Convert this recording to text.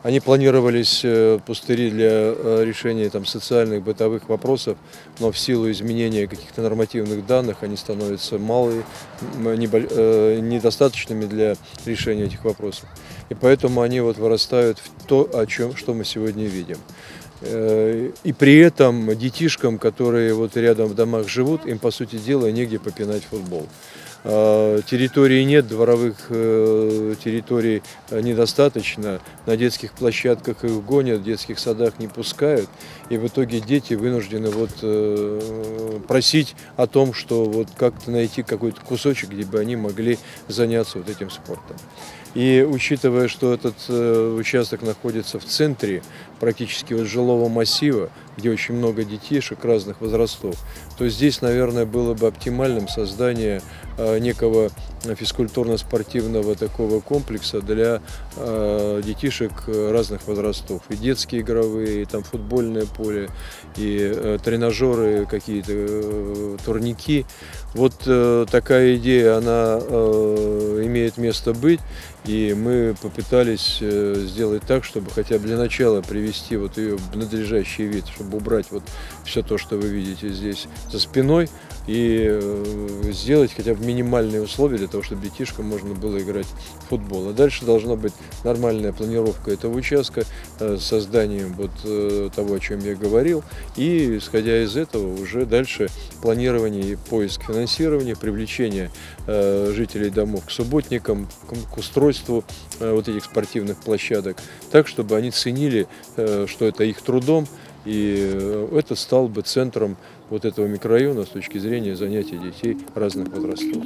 Они планировались, пустыри для решения там социальных, бытовых вопросов, но в силу изменения каких-то нормативных данных они становятся малые, недостаточными для решения этих вопросов. И поэтому они вот вырастают в то, что мы сегодня видим. И при этом детишкам, которые вот рядом в домах живут, им, по сути дела, негде попинать футбол. Территории нет, дворовых территорий недостаточно, на детских площадках их гонят, в детских садах не пускают, и в итоге дети вынуждены вот просить о том, что вот как-то найти какой-то кусочек, где бы они могли заняться вот этим спортом. И учитывая, что этот участок находится в центре практически вот жилого массива, где очень много детишек разных возрастов, то здесь, наверное, было бы оптимальным создание некого физкультурно-спортивного такого комплекса для детишек разных возрастов. И детские игровые, и там футбольное поле, и тренажеры, какие-то турники. Вот такая идея, она имеет место быть. И мы попытались сделать так, чтобы хотя бы для начала привести вот ее в надлежащий вид, чтобы убрать вот все то, что вы видите здесь за спиной, и сделать хотя бы минимальные условия для того, чтобы детишкам можно было играть в футбол. А дальше должна быть нормальная планировка этого участка с созданием вот того, о чем я говорил, и исходя из этого уже дальше планирование и поиск финансирования, привлечение жителей домов к субботникам, к устройству вот этих спортивных площадок, так, чтобы они ценили, что это их трудом, и это стал бы центром вот этого микрорайона с точки зрения занятий детей разных возрастов.